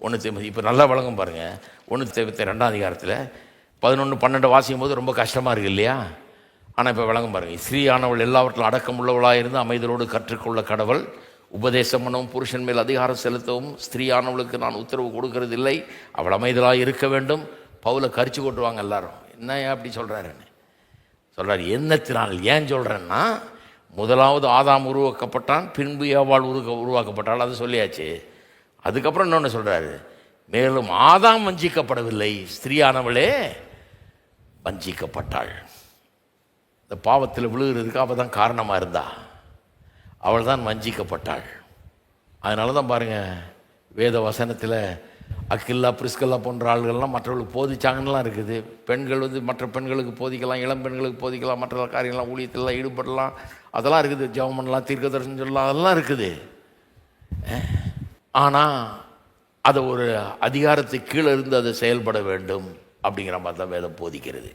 1 தீமோத்தேயு இப்போ நல்லா வழங்கும் பாருங்கள். 1 தீமோத்தேயு 2ஆம் அதிகாரத்தில் 11, 12 வாசிக்கும் போது ரொம்ப கஷ்டமாக இருக்குது இல்லையா? ஆனால் இப்போ வழங்கும் பாருங்கள். ஸ்திரீயானவள் எல்லாவற்றிலும் அடக்கம் உள்ளவளாக இருந்து அமைதலோடு கற்றுக்கொள்ள கடவுள், உபதேசம் பண்ணவும் புருஷன் மேல் அதிகாரம் செலுத்தவும் ஸ்திரீயானவளுக்கு நான் உத்தரவு கொடுக்கறதில்லை, அவள் அமைதலாக இருக்க வேண்டும். பவுலை கரிச்சு கொட்டுவாங்க எல்லாரும். என்ன அப்படி சொல்கிறாருன்னு சொல்கிறார். என்னத்தினால் ஏன் சொல்கிறேன்னா, முதலாவது ஆதாம் உருவாக்கப்பட்டான், பின்பு ஏவாள் உருவாக்கப்பட்டாள், அது சொல்லியாச்சு. அதுக்கப்புறம் இன்னொன்று சொல்கிறாரு, மேலும் ஆதாம் வஞ்சிக்கப்படவில்லை, ஸ்திரீயானவளே வஞ்சிக்கப்பட்டாள். இந்த பாவத்தில் விழுகிறதுக்கு அவள் தான் காரணமாக இருந்தா, அவள் தான் வஞ்சிக்கப்பட்டாள். அதனால தான் பாருங்கள், வேத வசனத்தில் அக்கில்லா பிரிஸ்கல்லா போன்ற ஆள்கள்லாம் மற்றவர்களுக்கு போதிச்சாங்கன்னெலாம் இருக்குது. பெண்கள் மற்ற பெண்களுக்கு போதிக்கலாம், இளம் பெண்களுக்கு போதிக்கலாம், மற்ற காரியங்கள்லாம் ஊழியத்திலாம் ஈடுபடலாம், அதெல்லாம் இருக்குது. ஜெபம் பண்ணலாம், தீர்க்க தரிசனம் சொல்லலாம், அதெல்லாம் இருக்குது. ஆனால் அதை ஒரு அதிகாரத்துக்கு கீழே இருந்து அதை செயல்பட வேண்டும் அப்படிங்கிற மாதிரி தான் வேதம் போதிக்கிறது.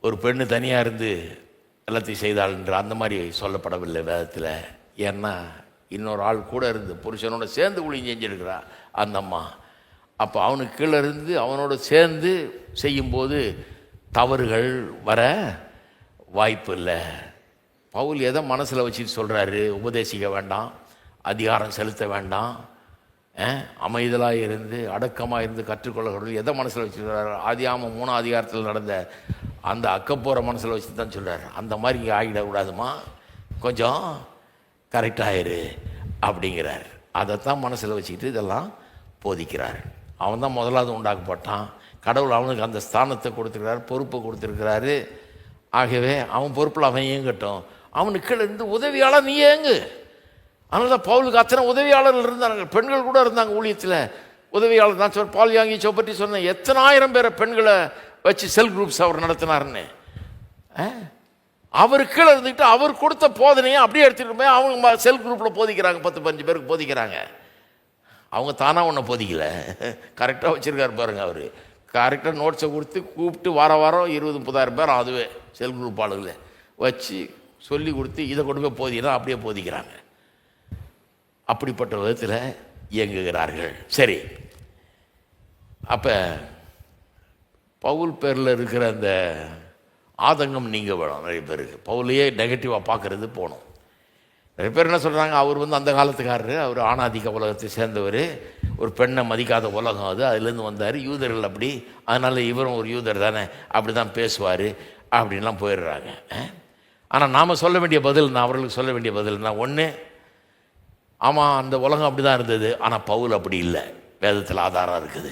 ஒரு பெண்ணு தனியாக இருந்து எல்லாத்தையும் செய்தாள்ன்ற அந்த மாதிரி சொல்லப்படவில்லை வேதத்தில். ஏன்னா இன்னொரு ஆள் கூட இருந்து புருஷனோட சேர்ந்து ஊழியம் செஞ்சுருக்கிறா அந்த அம்மா. அப்போ அவனுக்கு கீழே இருந்து அவனோட சேர்ந்து செய்யும்போது தவறுகள் வர வாய்ப்பு இல்லை. பவுல் எதை மனசில் வச்சுட்டு சொல்கிறாரு? உபதேசிக்க வேண்டாம், அதிகாரம் செலுத்த வேண்டாம், அமைதலாக இருந்து அடக்கமாக இருந்து கற்றுக்கொள்ளக்கூடிய எதை மனசில் வச்சுருக்கிறார்? ஆதியாகமம் 3ஆம் அதிகாரத்தில் நடந்த அந்த அக்கப்போரை மனசில் வச்சு தான் சொல்கிறார். அந்த மாதிரி இங்கே ஆகிடக்கூடாதுமா, கொஞ்சம் கரெக்டாகிரு அப்படிங்கிறார். அதைத்தான் மனசில் வச்சுக்கிட்டு இதெல்லாம் போதிக்கிறார். அவன் தான் முதலாவது உண்டாக்கப்பட்டான். கடவுள் அவனுக்கு அந்த ஸ்தானத்தை கொடுத்துருக்கிறார், பொறுப்பை கொடுத்துருக்கிறாரு. ஆகவே அவன் பொறுப்பில் அவன் இயங்கட்டும். அவனுக்கு கீழே இருந்து உதவியாளர் நீ ஏங்கு. அதனால தான் பவுலுக்கு அத்தனை உதவியாளர்கள் இருந்தாங்க. பெண்கள் கூட இருந்தாங்க ஊழியத்தில் உதவியாளர். நான் சொல் பால் யாங்கி பற்றி சொன்னேன், எத்தனை ஆயிரம் பேரை பெண்களை வச்சு செல் குரூப்ஸ் அவர் நடத்தினார்னு. அவர் கீழே இருந்துக்கிட்டு அவர் கொடுத்த போதனையை அப்படியே எடுத்துகிட்டு போய் அவங்க செல் குரூப்பில் போதிக்கிறாங்க. 10-15 பேருக்கு போதிக்கிறாங்க. அவங்க தானாக ஒன்றை போதிக்கல, கரெக்டாக வச்சுருக்காரு பாருங்க. அவர் கரெக்டாக நோட்ஸை கொடுத்து கூப்பிட்டு வாரம் 20-30,000 பேர் அதுவே செல் குரூப் ஆளுகளை வச்சு சொல்லி கொடுத்து இதை கொண்டு போய் போதினா அப்படியே போதிக்கிறாங்க. அப்படிப்பட்ட விதத்தில் இயங்குகிறார்கள். சரி, அப்போ பவுல் பேரில் இருக்கிற அந்த ஆதங்கம் நீங்கள் வேணும். நிறைய பேருக்கு பவுலையே நெகட்டிவாக பார்க்குறது போகணும். நிறைய பேர் என்ன சொல்கிறாங்க, அவர் அந்த காலத்துக்காரரு, அவர் ஆணாதிக்க உலகத்தை சேர்ந்தவர், ஒரு பெண்ணை மதிக்காத உலகம் அது, அதுலேருந்து வந்தார், யூதர்கள் அப்படி, அதனால் இவரும் ஒரு யூதர் தானே, அப்படி தான் பேசுவார் அப்படின்லாம் போயிடுறாங்க. ஆனால் நாம் சொல்ல வேண்டிய பதில், நான் அவர்களுக்கு சொல்ல வேண்டிய பதில்னா, ஒன்று, ஆமாம் அந்த உலகம் அப்படி தான் இருந்தது, ஆனால் பவுல் அப்படி இல்லை. வேதத்தில் ஆதாரம் இருக்குது.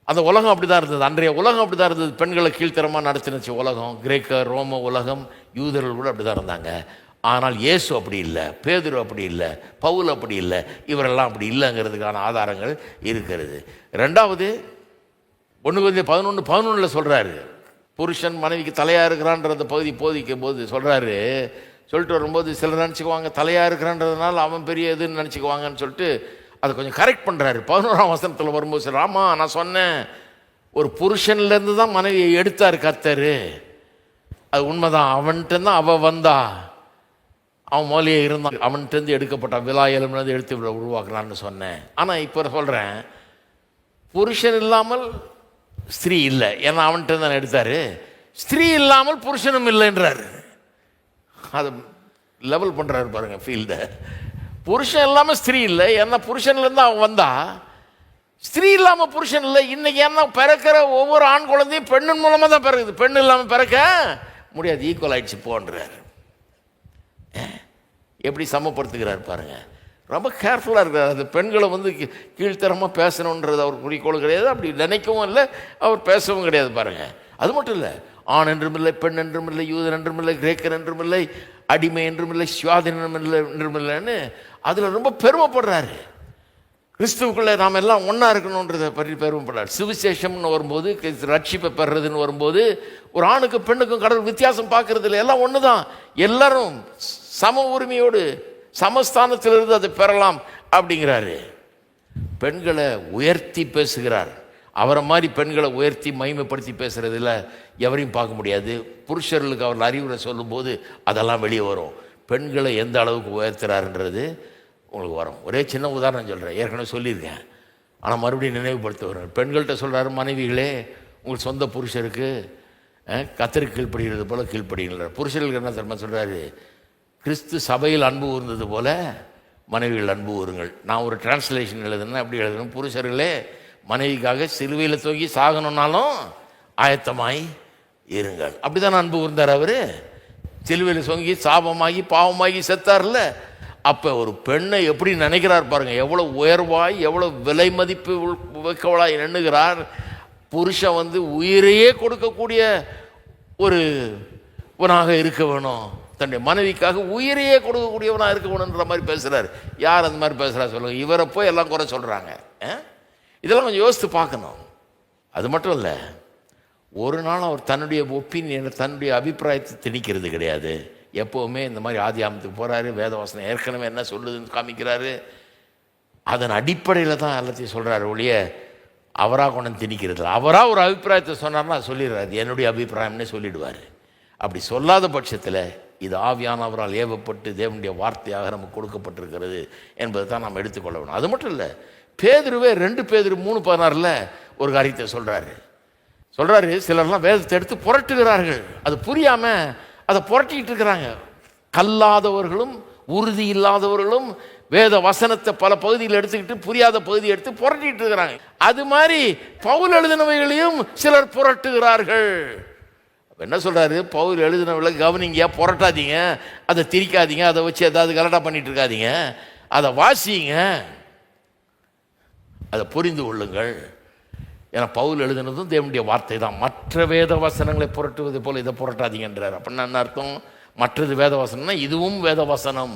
அந்த உலகம் அப்படி தான் இருந்தது, அன்றைய உலகம் அப்படி தான் இருந்தது. பெண்களை கீழ்த்தரமாக நடத்தினுச்சு உலகம். கிரேக்க ரோம உலகம், யூதர்கள் கூட அப்படி தான் இருந்தாங்க. ஆனால் இயேசு அப்படி இல்லை, பேதுரு அப்படி இல்லை, பவுல் அப்படி இல்லை, இவரெல்லாம் அப்படி இல்லைங்கிறதுக்கான ஆதாரங்கள் இருக்கிறது. ரெண்டாவது 1 Corinthians 11:11 சொல்கிறாரு, புருஷன் மனைவிக்கு தலையாக இருக்கிறான்ற பகுதி போதிக்கும் போது சொல்கிறாரு, சொல்லிட்டு வரும்போது சிலர் நினச்சிக்குவாங்க தலையாக இருக்கிறான்றதுனால அவன் பெரிய இதுன்னு நினச்சிக்குவாங்கன்னு சொல்லிட்டு அதை கொஞ்சம் கரெக்ட் பண்ணுறாரு. 11ஆம் வசனத்தில் வரும்போது சார், ஆமாம் நான் சொன்னேன், ஒரு புருஷன்லேருந்து தான் மனைவியை எடுத்தார் கர்த்தர், அது உண்மைதான். அவன்கிட்ட தான் அவள் வந்தா, அவன் மொழியே இருந்தான், அவன்கிட்டருந்து எடுக்கப்பட்ட விலாயலும்லேருந்து எடுத்து உருவாக்கலான்னு சொன்னேன். ஆனால் இப்போ சொல்கிறேன், புருஷன் இல்லாமல் ஸ்திரீ இல்லை, ஏன்னா அவன்கிட்ட தான் எடுத்தார். ஸ்திரீ இல்லாமல் புருஷனும் இல்லைன்றாரு. அதை லெவல் பண்ணுறாரு பாருங்கள் ஃபீல்டை. புருஷன் இல்லாமல் ஸ்திரீ இல்லை, ஏன்னா புருஷன்லேருந்து அவன் வந்தா. ஸ்திரீ இல்லாமல் புருஷன் இல்லை. இன்றைக்கி ஏன்னா பிறக்கிற ஒவ்வொரு ஆண் குழந்தையும் பெண்ணின் மூலமாக தான் பிறகுது, பெண் இல்லாமல் பிறக்க முடியாது. ஈக்குவல் ஆயிடுச்சு போன்றார். எப்படி சமப்படுத்துகிறார் பாருங்கள். ரொம்ப கேர்ஃபுல்லாக இருக்கிறார். அது பெண்களை கீழ்த்தரமாக பேசணுன்றது அவர் குறிக்கோள் கிடையாது, அப்படி நினைக்கவும் இல்லை, அவர் பேசவும் கிடையாது பாருங்கள். அது மட்டும் இல்லை, ஆண் என்றும் இல்லை, பெண் என்றும் இல்லை, யூதன் என்றும் இல்லை, கிரேக்கர் என்றும் இல்லை, அடிமை என்றும் இல்லை, சுவாதீனம் என்றும் இல்லைன்னு அதில் ரொம்ப பெருமைப்படுறாரு. கிறிஸ்துவுக்குள்ளே நாம் எல்லாம் ஒன்றா இருக்கணுன்றதை பற்றி பெருமைப்படுறார். சுவிசேஷம்னு வரும்போது, ரட்சிப்பை பெறுறதுன்னு வரும்போது, ஒரு ஆணுக்கும் பெண்ணுக்கும் கடவுள் வித்தியாசம் பார்க்கறது இல்லை, எல்லாம் ஒன்று தான். எல்லாரும் சம உரிமையோடு சமஸ்தானத்திலிருந்து அதை பெறலாம் அப்படிங்கிறாரு. பெண்களை உயர்த்தி பேசுகிறார். அவரை மாதிரி பெண்களை உயர்த்தி மகிமைப்படுத்தி பேசுகிறதில் எவரையும் பார்க்க முடியாது. புருஷர்களுக்கு அவர் அறிவுரை சொல்லும்போது அதெல்லாம் வெளியே வரும். பெண்களை எந்த அளவுக்கு உயர்த்துறாருன்றது உங்களுக்கு வரும். ஒரே சின்ன உதாரணம் சொல்கிறேன், ஏற்கனவே சொல்லியிருக்கேன். ஆனால் மறுபடியும் நினைவுபடுத்துவார். பெண்கள்கிட்ட சொல்கிறாரு, மனைவிகளே உங்கள் சொந்த புருஷருக்கு கத்தருக்கு கீழ்ப்படுகிறது போல கீழ்ப்படுகிறார். புருஷர்களுக்கு என்ன தெரியுமா சொல்கிறாரு? கிறிஸ்து சபையில் அன்பு கூர்ந்தது போல மனைவிகள் அன்பு கூறுங்கள். நான் ஒரு டிரான்ஸ்லேஷன் எழுதுனேன், அப்படி எழுதணும், புருஷர்களே மனைவிக்காக சிலுவையில் தூக்கி சாகணுன்னாலும் ஆயத்தமாய் இருங்கள். அப்படி தான் அன்பு கூர்ந்தார் அவர். சிலுவையில் தொங்கி சாபமாகி பாவமாகி செத்தார்ல. அப்போ ஒரு பெண்ணை எப்படி நினைக்கிறார் பாருங்க, எவ்வளோ உயர்வாய் எவ்வளோ விலை மதிப்பு வைக்கவளாய் எண்ணுகிறார். புருஷன் வந்து உயிரையே கொடுக்கக்கூடிய ஒருவனாக இருக்க வேணும், தன்னுடைய மனைவிக்காக உயிரையே கொடுக்கக்கூடியவனாக இருக்க வேணுன்ற மாதிரி பேசுகிறார். யார் அந்த மாதிரி பேசுகிறா சொல்லுங்க? இவரை போய் எல்லாம் குறை சொல்கிறாங்க. இதெல்லாம் கொஞ்சம் யோசித்து பார்க்கணும். அது மட்டும் இல்லை, ஒரு நாள் அவர் தன்னுடைய ஒப்பீனியனை தன்னுடைய அபிப்பிராயத்தை திணிக்கிறது கிடையாது. எப்போவுமே இந்த மாதிரி ஆதியாமத்துக்கு போகிறாரு, வேதவாசனம் ஏற்கனவே என்ன சொல்லுதுன்னு காமிக்கிறாரு, அதன் அடிப்படையில் தான் எல்லாத்தையும் சொல்கிறாரு ஒழிய அவராக கொண்டு திணிக்கிறது. அவராக ஒரு அபிப்பிராயத்தை சொன்னார்னா சொல்லிடுறாரு, என்னுடைய அபிப்பிராயம்னே சொல்லிடுவார். அப்படி சொல்லாத பட்சத்தில் இது ஆவியானவரால் ஏவப்பட்டு தேவனுடைய வார்த்தையாக நமக்கு கொடுக்கப்பட்டிருக்கிறது என்பதை தான் நாம் எடுத்துக்கொள்ள வேணும். அது மட்டும் இல்லை, பேதுருவே 2 பேதுரு 3:16 ஒரு காரியத்தை சொல்கிறாரு. சிலர்லாம் வேதத்தை எடுத்து புரட்டுகிறார்கள், அது புரியாமல் அதை புரட்டிக்கிட்டு இருக்கிறாங்க. கல்லாதவர்களும் உறுதி இல்லாதவர்களும் வேத வசனத்தை பல பகுதியில் எடுத்துக்கிட்டு புரியாத பகுதியை எடுத்து புரட்டிட்டு இருக்கிறாங்க. அது மாதிரி பவுல் எழுதினவைகளையும் சிலர் புரட்டுகிறார்கள். என்ன சொல்றாரு? பவுல் எழுதினவளை கவனிங்க, புரட்டாதீங்க, அதை திரிக்காதீங்க, அதை வச்சு ஏதாவது கலடா பண்ணிட்டு இருக்காதீங்க, அதை வாசிங்க, அதை புரிந்து கொள்ளுங்கள். ஏன்னா பவுல் எழுதினதும் தேவனுடைய வார்த்தை தான். மற்ற வேத வசனங்களை புரட்டுவது போல இதை புரட்டாதீங்கன்றார். அப்படின்னா என்ன அர்த்தம்? மற்றது வேத வசனம்னா இதுவும் வேத வசனம்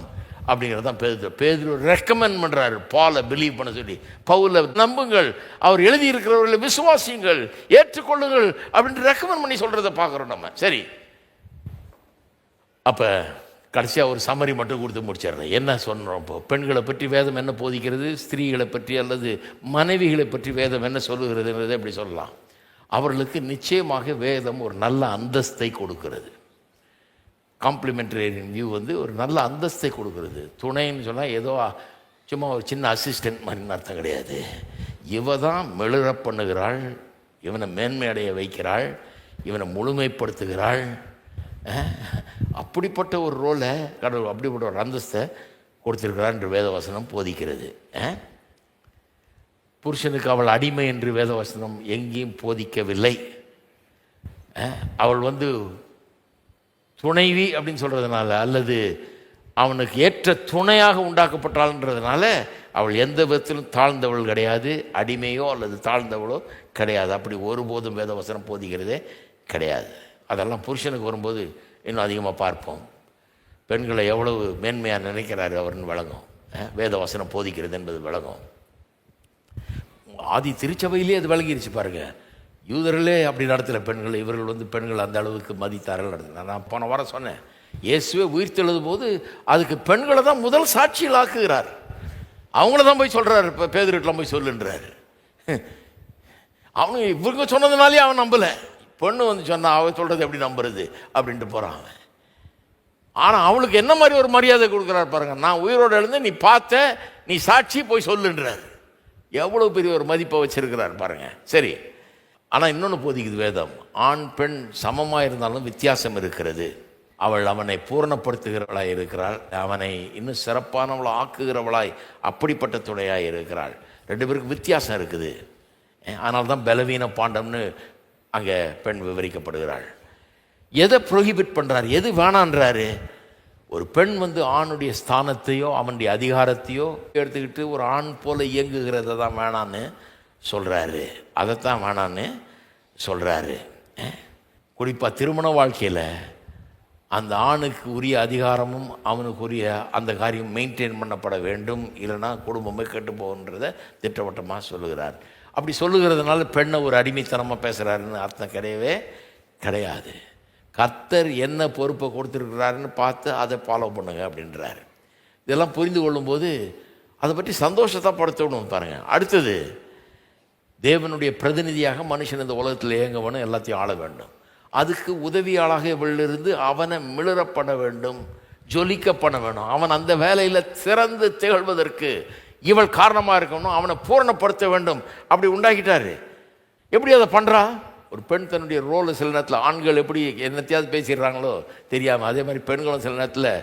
அப்படிங்கிறது தான் பேதுரு ரெக்கமெண்ட் பண்ணுறாரு, பாலை பிலீவ் பண்ண சொல்லி. பவுலை நம்புங்கள், அவர் எழுதியிருக்கிறவர்களை விசுவாசியுங்கள், ஏற்றுக்கொள்ளுங்கள் அப்படின்ட்டு ரெக்கமெண்ட் பண்ணி சொல்கிறத பார்க்குறோம் நம்ம. சரி, அப்போ கடைசியாக ஒரு சம்மரி மட்டும் கொடுத்து முடிச்சிடுறேன். என்ன சொன்னோம்? இப்போ பெண்களை பற்றி வேதம் என்ன போதிக்கிறது, ஸ்திரீகளை பற்றி அல்லது மனைவிகளை பற்றி வேதம் என்ன சொல்லுகிறதுங்கிறத எப்படி சொல்லலாம்? அவர்களுக்கு நிச்சயமாக வேதம் ஒரு நல்ல அந்தஸ்தை கொடுக்கிறது. காம்ப்ளிமெண்டரி வியூ வந்து ஒரு நல்ல அந்தஸ்தை கொடுக்கிறது. துணைன்னு சொன்னால் ஏதோ சும்மா ஒரு சின்ன அசிஸ்டன்ட் மாதிரின்னு அர்த்தம் கிடையாது. இவ தான் மெழுற பண்ணுகிறாள், இவனை மேன்மையடைய வைக்கிறாள், இவனை முழுமைப்படுத்துகிறாள். அப்படிப்பட்ட ஒரு ரோலை கடவுள், அப்படிப்பட்ட ஒரு அந்தஸ்தை கொடுத்திருக்கிறார் என்று வேதவசனம் போதிக்கிறது. புருஷனுக்கு அவள் அடிமை என்று வேதவசனம் எங்கேயும் போதிக்கவில்லை. அவள் வந்து துணைவி அப்படின்னு சொல்கிறதுனால அல்லது அவனுக்கு ஏற்ற துணையாக உண்டாக்கப்பட்டாள்ன்றதுனால அவள் எந்த விதத்திலும் தாழ்ந்தவள் கிடையாது, அடிமையோ அல்லது தாழ்ந்தவளோ கிடையாது. அப்படி ஒருபோதும் வேதவசனம் போதிக்கிறதே கிடையாது. அதெல்லாம் புருஷனுக்கு வரும்போது இன்னும் அதிகமாக பார்ப்போம். பெண்களை எவ்வளவு மேன்மையாக நினைக்கிறாரு அவர்னு விளங்கும். வேதவசனம் போதிக்கிறது என்பது விளங்கும். ஆதி திருச்சபையிலே அது விளங்கிருச்சு பாருங்க. யூதர்களே அப்படி நடத்துகிற பெண்கள், இவர்கள் வந்து பெண்கள் அந்த அளவுக்கு மதித்தார்கள் நடத்தினார். நான் போன வாரம் சொன்னேன், இயேசுவே உயிர்த்தெழுதும் போது அதுக்கு பெண்களை தான் முதல் சாட்சியில் ஆக்குகிறார். அவங்கள தான் போய் சொல்கிறார், இப்போ பேதுருட்டெலாம் போய் சொல்லுன்றாரு. அவனு இவங்க சொன்னதுனாலே அவன் நம்பலை. பொண்ணு வந்து சொன்னால் அவன் சொல்கிறது எப்படி நம்புறது அப்படின்ட்டு போகிறான் அவன். ஆனால் அவளுக்கு என்ன மாதிரி ஒரு மரியாதை கொடுக்குறார் பாருங்க. நான் உயிரோடு எழுந்து நீ பார்த்த, நீ சாட்சி போய் சொல்லுன்றார். எவ்வளோ பெரிய ஒரு மதிப்பை வச்சிருக்கிறார் பாருங்க. சரி, ஆனால் இன்னொன்று போதிக்குது வேதம், ஆண் பெண் சமமாக இருந்தாலும் வித்தியாசம் இருக்கிறது. அவள் அவனை பூரணப்படுத்துகிறவளாய் இருக்கிறாள், அவனை இன்னும் சிறப்பானவளை ஆக்குகிறவளாய் அப்படிப்பட்ட துணையாய் இருக்கிறாள். 2 பேருக்கு வித்தியாசம் இருக்குது. ஆனால் தான் பலவீன பாண்டம்னு அங்கே பெண் விவரிக்கப்படுகிறாள். எதை ப்ரோஹிபிட் பண்ணுறாரு, எது வேணான்றாரு? ஒரு பெண் வந்து ஆணுடைய ஸ்தானத்தையோ அவனுடைய அதிகாரத்தையோ எடுத்துக்கிட்டு ஒரு ஆண் போல இயங்குகிறத தான் வேணான்னு சொல்கிறாரு. அதைத்தான் வேணான்னு சொல்கிறாரு. குறிப்பாக திருமண வாழ்க்கையில் அந்த ஆணுக்கு உரிய அதிகாரமும் அவனுக்கு உரிய அந்த காரியம் மெயின்டைன் பண்ணப்பட வேண்டும், இல்லைனா குடும்பமே கெட்டு போகுன்றதை திட்டவட்டமாக சொல்லுகிறார். அப்படி சொல்லுகிறதுனால பெண்ணை ஒரு அடிமைத்தனமாக பேசுகிறாருன்னு அர்த்தம் கிடையவே கிடையாது. கர்த்தர் என்ன பொறுப்பை கொடுத்துருக்கிறாருன்னு பார்த்து அதை ஃபாலோ பண்ணுங்க அப்படின்றாரு. இதெல்லாம் புரிந்து கொள்ளும்போது அதை பற்றி சந்தோஷத்தை படுத்தணும் பாருங்கள். அடுத்தது, தேவனுடைய பிரதிநிதியாக மனுஷன் இந்த உலகத்தில் இயங்கவனும் எல்லாத்தையும் ஆள வேண்டும். அதுக்கு உதவியாளாக இவளிலிருந்து அவனை மிளறப்பட வேண்டும், ஜொலிக்க பண்ண வேணும். அவன் அந்த வேலையில் சிறந்து திகழ்வதற்கு இவள் காரணமாக இருக்கணும், அவனை பூரணப்படுத்த வேண்டும், அப்படி உண்டாக்கிட்டாரு. எப்படி அதை பண்ணுறா? ஒரு பெண் தன்னுடைய ரோலை சில நேரத்தில் ஆண்கள் எப்படி என்னத்தையாவது பேசிடுறாங்களோ தெரியாமல், அதே மாதிரி பெண்களும் சில நேரத்தில்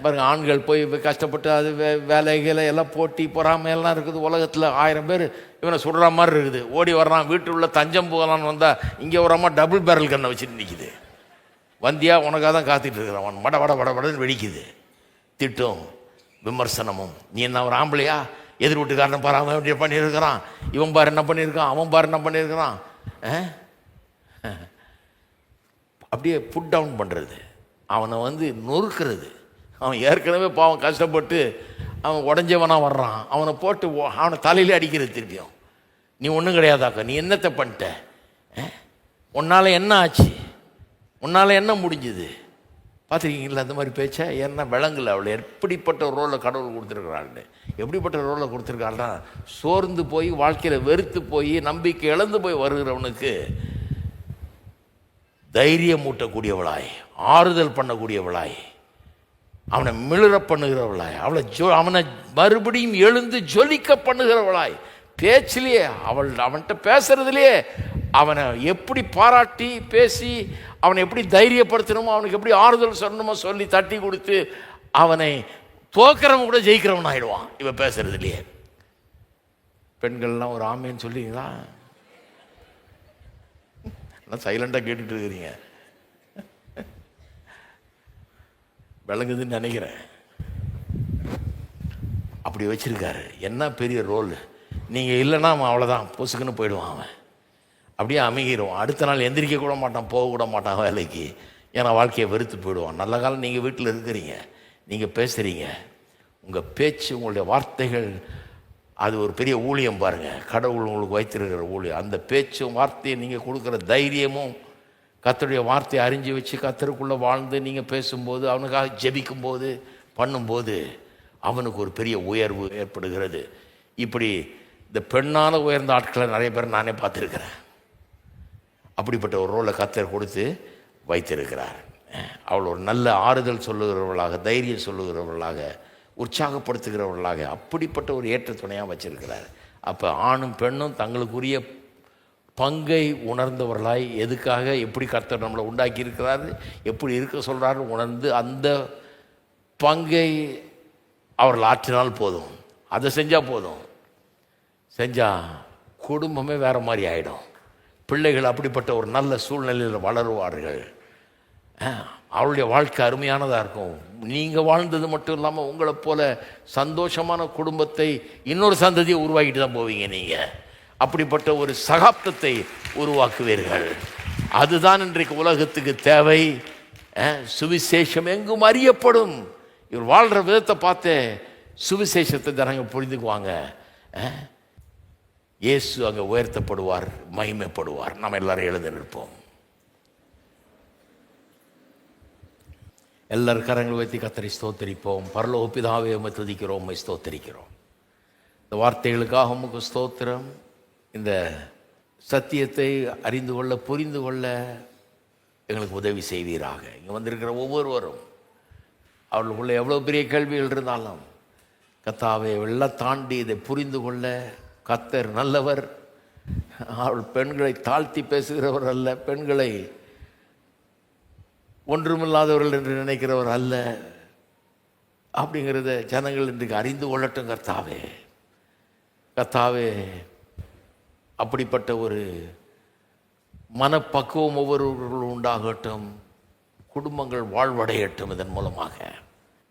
பாருங்கள், ஆண்கள் போய் கஷ்டப்பட்டு அது வேலைகளை எல்லாம் போட்டி பொறாமையெல்லாம் இருக்குது உலகத்தில். 1000 பேர் இவனை சுடுற மாதிரி இருக்குது, ஓடி வர்றான். வீட்டில் உள்ள தஞ்சம் போகலான்னு வந்தால் இங்கே ஒரு அம்மா டபுள் பேரல் கண்ணை வச்சுட்டு நிற்கிது. வந்தியா உனக்காக தான் காத்துட்டு இருக்கிறான். அவன் வட வட வட வடன்னு வெடிக்குது. திட்டும் விமர்சனமும். நீ என்ன ஒரு ஆம்பளையா? எதிர் வீட்டுக்காரனை பாரு அவன் எப்படி பண்ணியிருக்கிறான், இவன் பாரு என்ன பண்ணியிருக்கான், அவன் பாரு என்ன பண்ணியிருக்கிறான். அப்படியே புட் டவுன் பண்ணுறது, அவனை நொறுக்கிறது. அவன் ஏற்கனவே பாவம் கஷ்டப்பட்டு அவன் உடஞ்சவனாக வர்றான், அவனை போட்டு அவனை தலையிலே அடிக்கிறது. திருப்பியும் நீ ஒன்றும் கிடையாதாக்கா, நீ என்னத்தை பண்ணிட்ட, உன்னால் என்ன ஆச்சு, உன்னால் என்ன முடிஞ்சுது? பார்த்துருக்கீங்களா அந்த மாதிரி பேச்சை? என்ன விளங்கலை அவளை எப்படிப்பட்ட ஒரு ரோலை கடவுள் கொடுத்துருக்குறாள்னு. எப்படிப்பட்ட ரோலை கொடுத்துருக்காள்னா, சோர்ந்து போய் வாழ்க்கையில் வெறுத்து போய் நம்பிக்கை இழந்து போய் வருகிறவனுக்கு தைரியம் மூட்டக்கூடியவளாய், ஆறுதல் பண்ணக்கூடியவளாய், அவனை மிளற பண்ணுகிறவளாய், அவனை மறுபடியும் எழுந்து ஜொலிக்க பண்ணுகிறவளாய், பேச்சிலேயே அவன்கிட்ட பேசுறதுலேயே அவனை எப்படி பாராட்டி பேசி அவனை எப்படி தைரியப்படுத்தணுமோ, அவனுக்கு எப்படி ஆறுதல் சொல்லணுமோ சொல்லி தட்டி கொடுத்து அவனை தோக்கிறவன் கூட ஜெயிக்கிறவன் ஆயிடுவான் இவன் பேசுறதுலையே. பெண்கள்லாம் ஒரு ஆமைன்னு சொல்லிங்களா? சைலண்டாக கேட்டுட்டு இருக்கிறீங்க, விளங்குதுன்னு நினைக்கிறேன். அப்படி வச்சிருக்காரு. என்ன பெரிய ரோல். நீங்கள் இல்லைன்னா அவன் அவ்வளோதான், பொசுக்குன்னு போயிடுவான். அவன் அப்படியே அமைகிறோம். அடுத்த நாள் எந்திரிக்க கூட மாட்டான், போக கூட மாட்டான் வேலைக்கு. ஏன்னா வாழ்க்கையை வெறுத்து போயிடுவான். நல்ல காலம் நீங்கள் வீட்டில் இருக்கிறீங்க, நீங்கள் பேசுகிறீங்க, உங்கள் பேச்சு, உங்களுடைய வார்த்தைகள், அது ஒரு பெரிய ஊழியம் பாருங்கள். கடவுள் உங்களுக்கு வைத்திருக்கிற ஊழியம். அந்த பேச்சும் வார்த்தையை நீங்கள் கொடுக்குற தைரியமும், கர்த்தருடைய வார்த்தையை அறிஞ்சு வச்சு கர்த்தருக்குள்ளே வாழ்ந்து நீங்கள் பேசும்போது, அவனுக்காக ஜெபிக்கும்போது, பண்ணும்போது அவனுக்கு ஒரு பெரிய உயர்வு ஏற்படுகிறது. இப்படி இந்த பெண்ணால் உயர்ந்த ஆட்களை நிறைய பேர் நானே பார்த்துருக்கிறேன். அப்படிப்பட்ட ஒரு ரோலை கர்த்தர் கொடுத்து வைத்திருக்கிறார். அவள் ஒரு நல்ல ஆறுதல் சொல்லுகிறவர்களாக, தைரியம் சொல்லுகிறவர்களாக, உற்சாகப்படுத்துகிறவர்களாக, அப்படிப்பட்ட ஒரு ஏற்ற துணையாக வச்சிருக்கிறார். அப்போ ஆணும் பெண்ணும் தங்களுக்குரிய பங்கை உணர்ந்தவர்களாய், எதுக்காக எப்படி கர்த்தர் நம்மளை உண்டாக்கி இருக்கிறாரு, எப்படி இருக்க சொல்கிறாரு உணர்ந்து அந்த பங்கை அவர்கள் ஆற்றினால் போதும். அதை செஞ்சால் போதும். செஞ்சால் குடும்பமே வேறு மாதிரி ஆகிடும். பிள்ளைகள் அப்படிப்பட்ட ஒரு நல்ல சூழ்நிலையில் வளருவார்கள். அவளுடைய வாழ்க்கை அருமையானதாக இருக்கும். நீங்கள் வாழ்ந்தது மட்டும் இல்லாமல் உங்களை போல சந்தோஷமான குடும்பத்தை இன்னொரு சந்ததியை உருவாக்கிட்டு தான் போவீங்க. நீங்கள் அப்படிப்பட்ட ஒரு சகாப்தத்தை உருவாக்குவீர்கள். அதுதான் இன்றைக்கு உலகத்துக்கு தேவை. சுவிசேஷம் எங்கும் அறியப்படும். இவர் வாழ்கிற விதத்தை பார்த்து சுவிசேஷத்தை ஜனங்க புரிந்துக்குவாங்க. இயேசு அங்கே உயர்த்தப்படுவார், மகிமைப்படுவார். நாம் எல்லாரும் எழுந்து நிற்போம். எல்லாரும் கரங்களை வைத்து கர்த்தரை ஸ்தோத்தரிப்போம். பரலோக பிதாவே, உம்மை துதிக்கிறோம், உம்மை ஸ்தோத்தரிக்கிறோம். இந்த வார்த்தைகளுக்காக உமக்கு ஸ்தோத்திரம். இந்த சத்தியத்தை அறிந்து கொள்ள, புரிந்து கொள்ள எங்களுக்கு உதவி செய்வீராக. இங்கே வந்திருக்கிற ஒவ்வொருவரும் அவர்களுக்குள்ள எவ்வளோ பெரிய கேள்விகள் இருந்தாலும் கர்த்தாவே எல்லாம் தாண்டி இதை புரிந்து கொள்ள கர்த்தர் நல்லவர். அவள் பெண்களை தாழ்த்தி பேசுகிறவர் அல்ல, பெண்களை ஒன்றுமில்லாதவர்கள் என்று நினைக்கிறவர் அல்ல. அப்படிங்கிறத ஜனங்கள் இன்றைக்கு அறிந்து கொள்ளட்டும் கர்த்தாவே. கர்த்தாவே, அப்படிப்பட்ட ஒரு மனப்பக்குவம் ஒவ்வொருவர்களும் உண்டாகட்டும். குடும்பங்கள் வாழ்வடையட்டும். இதன் மூலமாக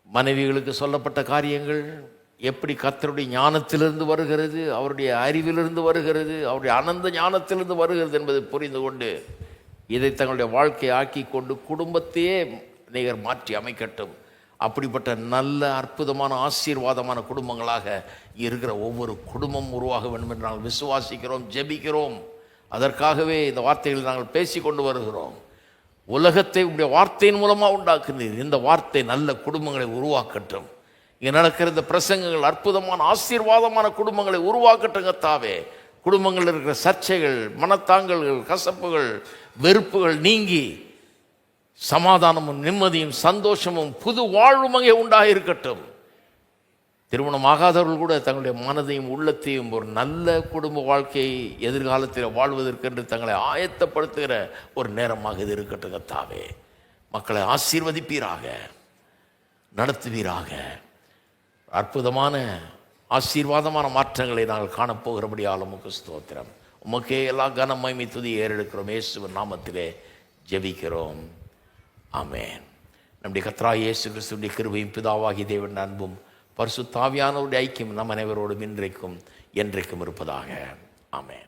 மனைவிகளுக்கு சொல்லப்பட்ட காரியங்கள் எப்படி கர்த்தருடைய ஞானத்திலிருந்து வருகிறது, அவருடைய அறிவிலிருந்து வருகிறது, அவருடைய அனந்த ஞானத்திலிருந்து வருகிறது என்பதை புரிந்து கொண்டு இதை தங்களுடைய வாழ்க்கையை ஆக்கி கொண்டு குடும்பத்தையே நிகர் மாற்றி அமைக்கட்டும். அப்படிப்பட்ட நல்ல அற்புதமான ஆசீர்வாதமான குடும்பங்களாக இருக்கிற ஒவ்வொரு குடும்பம் உருவாக வேண்டும் என்று நாங்கள் விசுவாசிக்கிறோம், ஜெபிக்கிறோம். அதற்காகவே இந்த வார்த்தைகளை நாங்கள் பேசி கொண்டு வருகிறோம். உலகத்தை உடைய வார்த்தையின் மூலமாக உண்டாக்குனீர். இந்த வார்த்தை நல்ல குடும்பங்களை உருவாக்கட்டும். இங்கே நடக்கிற இந்த பிரசங்கங்கள் அற்புதமான ஆசீர்வாதமான குடும்பங்களை உருவாக்கட்டும் கர்த்தாவே. குடும்பங்களில் இருக்கிற சர்ச்சைகள், மனத்தாங்கல்கள், கசப்புகள், வெறுப்புகள் நீங்கி சமாதானமும் நிம்மதியும் சந்தோஷமும் புது வாழ்வும் அங்கே உண்டாக இருக்கட்டும். திருமணமாகாதவர்கள் கூட தங்களுடைய மனதையும் உள்ளத்தையும் ஒரு நல்ல குடும்ப வாழ்க்கையை எதிர்காலத்தில் வாழ்வதற்கென்று தங்களை ஆயத்தப்படுத்துகிற ஒரு நேரமாக இது இருக்கட்டும் கர்த்தாவே. மக்களை ஆசீர்வதிப்பீராக, நடத்துவீராக. அற்புதமான ஆசீர்வாதமான மாற்றங்களை நாங்கள் காணப்போகிறபடியால் உமக்கு ஸ்தோத்திரம். உமக்கே எல்லா கன மகிமை துதி ஏறெடுக்கிறோம். இயேசுவின் நாமத்திலே ஜெபிக்கிறோம். ஆமென். நம்முடைய கர்த்தராகிய இயேசு கிறிஸ்துவின் கிருபையும் பிதாவாகிய தேவனுடைய அன்பும் பரிசுத்த ஆவியானவருடைய ஐக்கியம் நம் அனைவரோடும் இன்றைக்கும் என்றைக்கும் இருப்பதாக. ஆமென்.